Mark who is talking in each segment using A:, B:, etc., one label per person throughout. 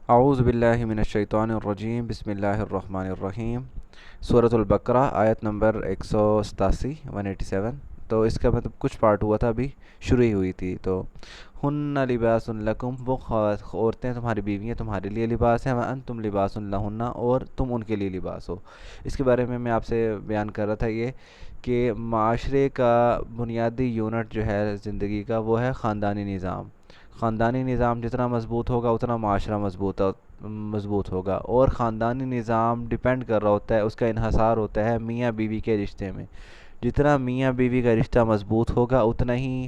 A: اعوذ باللہ من الشیطان الرجیم، بسم اللہ الرحمن الرحیم۔ سورۃ البقرہ آیت نمبر 187 187۔ تو اس کا مطلب کچھ پارٹ ہوا تھا، ابھی شروع ہی ہوئی تھی۔ تو ہن لباس لکم، وہ عورتیں تمہاری بیویاں تمہارے لیے لباس ہیں، وانتم لباس لہن، اور تم ان کے لیے لباس ہو۔ اس کے بارے میں آپ سے بیان کر رہا تھا یہ کہ معاشرے کا بنیادی یونٹ جو ہے زندگی کا، وہ ہے خاندانی نظام۔ خاندانی نظام جتنا مضبوط ہوگا اتنا معاشرہ مضبوط ہوگا، اور خاندانی نظام ڈپینڈ کر رہا ہوتا ہے، اس کا انحصار ہوتا ہے میاں بیوی کے رشتے میں۔ جتنا میاں بیوی کا رشتہ مضبوط ہوگا اتنا ہی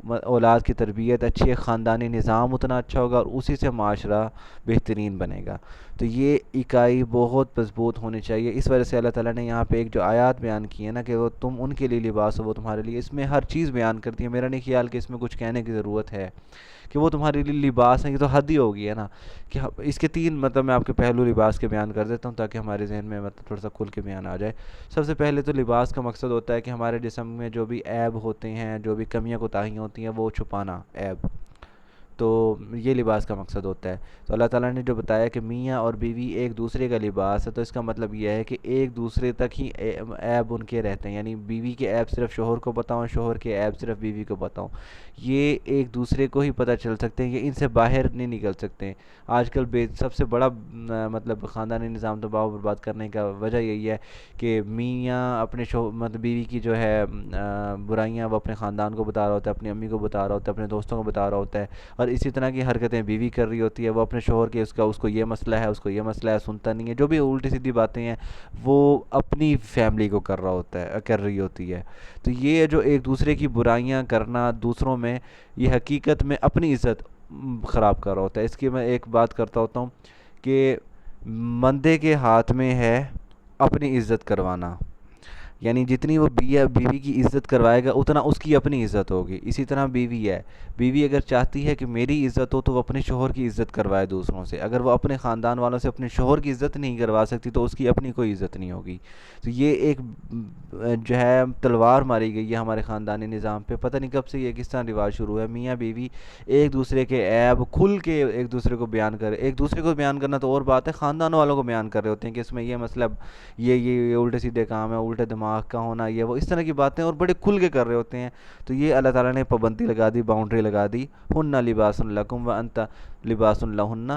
A: اولاد کی تربیت اچھی ہے، خاندانی نظام اتنا اچھا ہوگا، اور اسی سے معاشرہ بہترین بنے گا۔ تو یہ اکائی بہت مضبوط ہونی چاہیے۔ اس وجہ سے اللہ تعالیٰ نے یہاں پہ ایک جو آیات بیان کی ہے نا کہ وہ تم ان کے لیے لباس ہو، وہ تمہارے لیے، اس میں ہر چیز بیان کرتی ہے۔ میرا نہیں خیال کہ اس میں کچھ کہنے کی ضرورت ہے کہ وہ تمہارے لیے لباس ہیں، یہ تو حد ہی ہوگی ہے نا کہ اس کے تین مطلب میں آپ کے پہلو لباس کے بیان کر دیتا ہوں تاکہ ہمارے ذہن میں مطلب تھوڑا سا کھل کے بیان آ جائے۔ سب سے پہلے تو لباس کا مقصد ہوتا ہے کہ ہمارے جسم میں جو بھی عیب ہوتے ہیں، جو بھی کمیاں کوتاہیاں ہوتی ہیں، وہ چھپانا عیب۔ تو یہ لباس کا مقصد ہوتا ہے۔ تو اللہ تعالیٰ نے جو بتایا کہ میاں اور بیوی ایک دوسرے کا لباس ہے، تو اس کا مطلب یہ ہے کہ ایک دوسرے تک ہی عیب ان کے رہتے ہیں، یعنی بیوی کے عیب صرف شوہر کو بتاؤں، شوہر کے عیب صرف بیوی کو بتاؤں، یہ ایک دوسرے کو ہی پتہ چل سکتے ہیں، یہ ان سے باہر نہیں نکل سکتے۔ آج کل سب سے بڑا مطلب خاندانی نظام تباہ و برباد کرنے کا وجہ یہی ہے کہ میاں اپنے مطلب بیوی کی جو ہے برائیاں وہ اپنے خاندان کو بتا رہا ہوتا ہے، اپنی امی کو بتا رہا ہوتا ہے، اپنے دوستوں کو بتا رہا ہوتا ہے، اور اسی طرح کی حرکتیں بیوی کر رہی ہوتی ہے، وہ اپنے شوہر کے اس کو یہ مسئلہ ہے، اس کو یہ مسئلہ ہے، سنتا نہیں ہے، جو بھی الٹی سیدھی باتیں ہیں وہ اپنی فیملی کو کر رہی ہوتی ہے۔ تو یہ جو ایک دوسرے کی برائیاں کرنا دوسروں میں، یہ حقیقت میں اپنی عزت خراب کر رہا ہوتا ہے۔ اس کی میں ایک بات کرتا ہوتا ہوں کہ مندے کے ہاتھ میں ہے اپنی عزت کروانا، یعنی جتنی وہ بیوی کی عزت کروائے گا اتنا اس کی اپنی عزت ہوگی۔ اسی طرح بیوی ہے، بیوی اگر چاہتی ہے کہ میری عزت ہو تو وہ اپنے شوہر کی عزت کروائے دوسروں سے، اگر وہ اپنے خاندان والوں سے اپنے شوہر کی عزت نہیں کروا سکتی تو اس کی اپنی کوئی عزت نہیں ہوگی۔ تو یہ ایک جو ہے تلوار ماری گئی ہے ہمارے خاندانی نظام پہ، پتہ نہیں کب سے یہ کس طرح رواج شروع ہے، میاں بیوی ایک دوسرے کے عیب کھل کے ایک دوسرے کو بیان کرے۔ ایک دوسرے کو بیان کرنا تو اور بات ہے، خاندان والوں کو بیان کر رہے ہوتے ہیں کہ اس میں یہ مسئلہ، یہ الٹے سیدھے کام ہے، الٹے دماغ کا ہونا، یہ وہ اس طرح کی باتیں، اور بڑے کھل کے کر رہے ہوتے ہیں۔ تو یہ اللہ تعالیٰ نے پابندی لگا دی، باؤنڈری لگا دی، ہن لباس لکم وانت لباس لہن،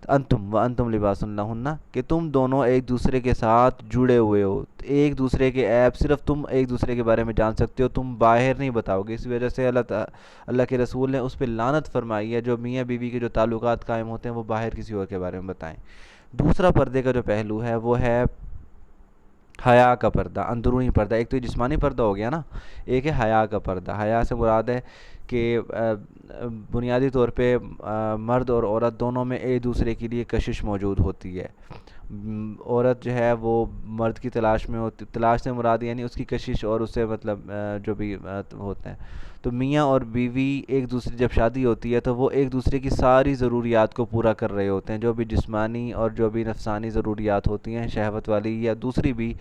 A: انتم لباس لہن، کہ تم دونوں ایک دوسرے کے ساتھ جڑے ہوئے ہو، ایک دوسرے کے عیب صرف تم ایک دوسرے کے بارے میں جان سکتے ہو، تم باہر نہیں بتاؤ گے۔ اس وجہ سے اللہ کے رسول نے اس پہ لعنت فرمائی ہے جو میاں بیوی کے جو تعلقات قائم ہوتے ہیں وہ باہر کسی اور کے بارے میں بتائیں۔ دوسرا پردے کا جو پہلو ہے وہ ہے حیا کا پردہ، اندرونی پردہ۔ ایک تو یہ جسمانی پردہ ہو گیا نا، ایک ہے حیا کا پردہ۔ حیا سے مراد ہے کہ بنیادی طور پہ مرد اور عورت دونوں میں ایک دوسرے کے لیے کشش موجود ہوتی ہے۔ عورت جو ہے وہ مرد کی تلاش میں ہوتی، تلاش سے مراد یعنی اس کی کشش، اور اس سے مطلب جو بھی ہوتے ہیں۔ تو میاں اور بیوی ایک دوسرے جب شادی ہوتی ہے تو وہ ایک دوسرے کی ساری ضروریات کو پورا کر رہے ہوتے ہیں، جو بھی جسمانی اور جو بھی نفسانی ضروریات ہوتی ہیں، شہوت والی یا دوسری بھی،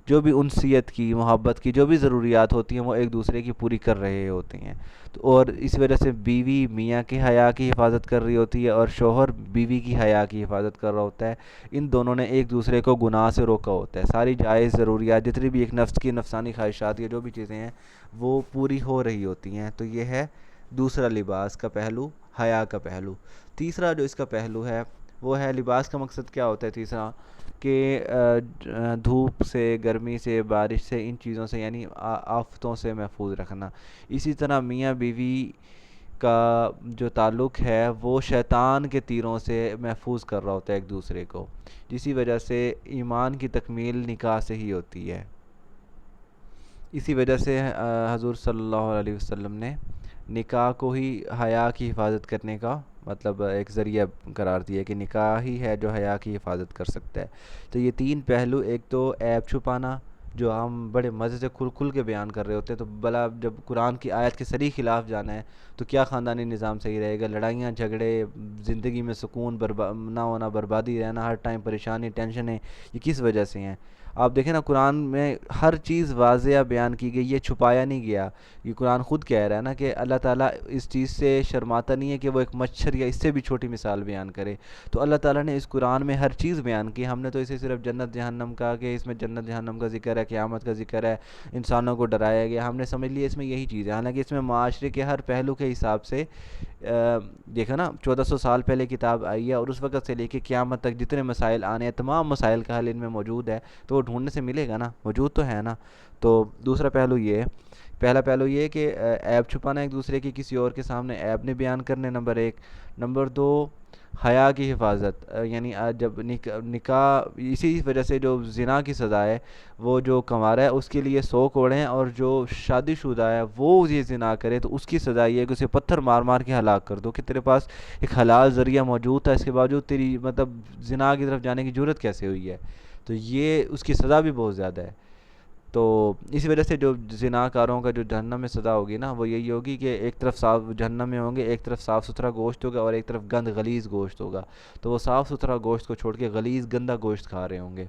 A: جو بھی انسیت کی، محبت کی جو بھی ضروریات ہوتی ہیں وہ ایک دوسرے کی پوری کر رہے ہوتے ہیں۔ تو اور اس وجہ سے بیوی میاں کی حیا کی حفاظت کر رہی ہوتی ہے، اور شوہر بیوی کی حیا کی حفاظت کر رہا ہوتا ہے۔ ان دونوں نے ایک دوسرے کو گناہ سے روکا ہوتا ہے، ساری جائز ضروریات جتنی بھی ایک نفس کی نفسانی خواہشات یا جو بھی چیزیں ہیں وہ پوری ہو رہی ہوتی ہیں۔ تو یہ ہے دوسرا لباس کا پہلو، حیا کا پہلو۔ تیسرا جو اس کا پہلو ہے وہ ہے، لباس کا مقصد کیا ہوتا ہے تیسرا، کہ دھوپ سے، گرمی سے، بارش سے، ان چیزوں سے یعنی آفتوں سے محفوظ رکھنا۔ اسی طرح میاں بیوی کا جو تعلق ہے وہ شیطان کے تیروں سے محفوظ کر رہا ہوتا ہے ایک دوسرے کو، جسی وجہ سے ایمان کی تکمیل نکاح سے ہی ہوتی ہے۔ اسی وجہ سے حضور صلی اللہ علیہ وسلم نے نکاح کو ہی حیا کی حفاظت کرنے کا مطلب ایک ذریعہ قرار دیا کہ نکاح ہی ہے جو حیا کی حفاظت کر سکتا ہے۔ تو یہ تین پہلو، ایک تو عیب چھپانا جو ہم بڑے مزے سے کھل کے بیان کر رہے ہوتے ہیں، تو بلا جب قرآن کی آیت کے صریح خلاف جانا ہے تو کیا خاندانی نظام صحیح رہے گا؟ لڑائیاں جھگڑے، زندگی میں سکون نہ ہونا، بربادی رہنا، ہر ٹائم پریشانی، ٹینشنیں، یہ کس وجہ سے ہیں؟ آپ دیکھیں نا قرآن میں ہر چیز واضح بیان کی گئی ہے، چھپایا نہیں گیا. یہ قرآن خود کہہ رہا ہے نا کہ اللہ تعالیٰ اس چیز سے شرماتا نہیں ہے کہ وہ ایک مچھر یا اس سے بھی چھوٹی مثال بیان کرے. تو اللہ تعالیٰ نے اس قرآن میں ہر چیز بیان کی. ہم نے تو اسے صرف جنت جہنم کا کہ اس میں جنت جہنم کا ذکر ہے، قیامت کا ذکر ہے، انسانوں کو ڈرایا گیا، ہم نے سمجھ لیا اس میں یہی چیز ہے. حالانکہ اس میں معاشرے کے ہر پہلو کے حساب سے دیکھا نا 1400 سال پہلے کتاب آئی ہے، اور اس وقت سے لے کے قیامت تک جتنے مسائل آنے ہیں تمام مسائل کا حل ان میں موجود ہے. تو وہ ڈھونڈنے سے ملے گا نا، موجود تو ہے نا. تو دوسرا پہلو یہ ہے، پہلا پہلو یہ ہے کہ عیب چھپانا ایک دوسرے کی، کسی اور کے سامنے عیب نہیں بیان کرنے، نمبر ایک. نمبر دو، حیا کی حفاظت. یعنی جب نکاح اسی وجہ سے جو زنا کی سزا ہے، وہ جو کنوارا ہے اس کے لیے 100 کوڑے ہیں، اور جو شادی شدہ ہے وہ یہ زنا کرے تو اس کی سزا یہ ہے کہ اسے پتھر مار مار کے ہلاک کر دو. کہ تیرے پاس ایک حلال ذریعہ موجود تھا، اس کے باوجود تیری مطلب زنا کی طرف جانے کی جرت کیسے ہوئی ہے. تو یہ اس کی سزا بھی بہت زیادہ ہے. تو اسی وجہ سے جو زنا کاروں کا جو جہنم میں سزا ہوگی نا، وہ یہی ہوگی کہ ایک طرف صاف جہنم میں ہوں گے، ایک طرف صاف ستھرا گوشت ہوگا اور ایک طرف گند غلیظ گوشت ہوگا. تو وہ صاف ستھرا گوشت کو چھوڑ کے غلیظ گندا گوشت کھا رہے ہوں گے.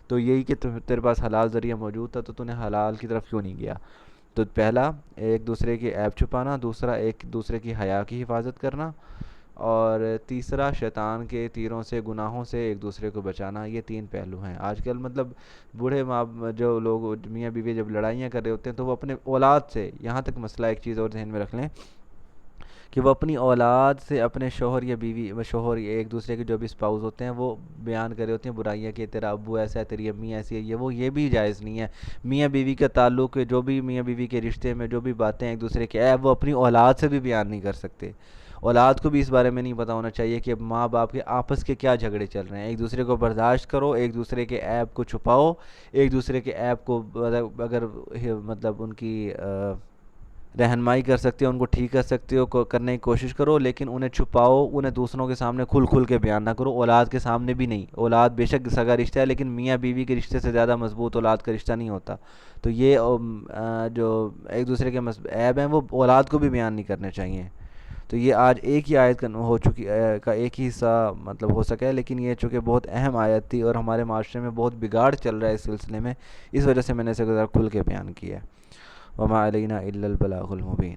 A: تو یہی کہ تیرے پاس حلال ذریعہ موجود تھا تو نے حلال کی طرف کیوں نہیں گیا. تو پہلا ایک دوسرے کی عیب چھپانا، دوسرا ایک دوسرے کی حیا کی حفاظت کرنا، اور تیسرا شیطان کے تیروں سے، گناہوں سے ایک دوسرے کو بچانا. یہ 3 پہلو ہیں. آج کل مطلب بوڑھے ماں جو لوگ میاں بیوی جب لڑائیاں کر رہے ہوتے ہیں تو وہ اپنے اولاد سے، یہاں تک مسئلہ ایک چیز اور ذہن میں رکھ لیں کہ وہ اپنی اولاد سے اپنے شوہر یا بیوی، شوہر یا ایک دوسرے کے جو بھی اسپاؤز ہوتے ہیں وہ بیان کر رہے ہوتے ہیں برائیاں کہ تیرا ابو ایسا ہے، تیری امی ایسی ہے. یہ بھی جائز نہیں ہے. میاں بیوی کا تعلق، جو بھی میاں بیوی کے رشتے میں جو بھی باتیں ایک دوسرے کے عیب وہ اپنی اولاد سے بھی بیان نہیں کر سکتے. اولاد کو بھی اس بارے میں نہیں پتہ ہونا چاہیے کہ ماں باپ کے آپس کے کیا جھگڑے چل رہے ہیں. ایک دوسرے کو برداشت کرو، ایک دوسرے کے عیب کو چھپاؤ، ایک دوسرے کے عیب کو اگر مطلب ان کی رہنمائی کر سکتے ہو، ان کو ٹھیک کر سکتے ہو، کرنے کی کوشش کرو، لیکن انہیں چھپاؤ، انہیں دوسروں کے سامنے کھل کھل کے بیان نہ کرو. اولاد کے سامنے بھی نہیں. اولاد بے شک سگا رشتہ ہے، لیکن میاں بیوی کے رشتے سے زیادہ مضبوط اولاد کا رشتہ نہیں ہوتا. تو یہ جو ایک دوسرے کے عیب ہیں وہ اولاد کو بھی بیان نہیں کرنے چاہیے. تو یہ آج ایک ہی آیت کا ایک ہی حصہ مطلب ہو سکا ہے، لیکن یہ چونکہ بہت اہم آیت تھی اور ہمارے معاشرے میں بہت بگاڑ چل رہا ہے اس سلسلے میں، اس وجہ سے میں نے اسے ذرا کھل کے بیان کیا ہے. وما علینا الا البلاغ المبین.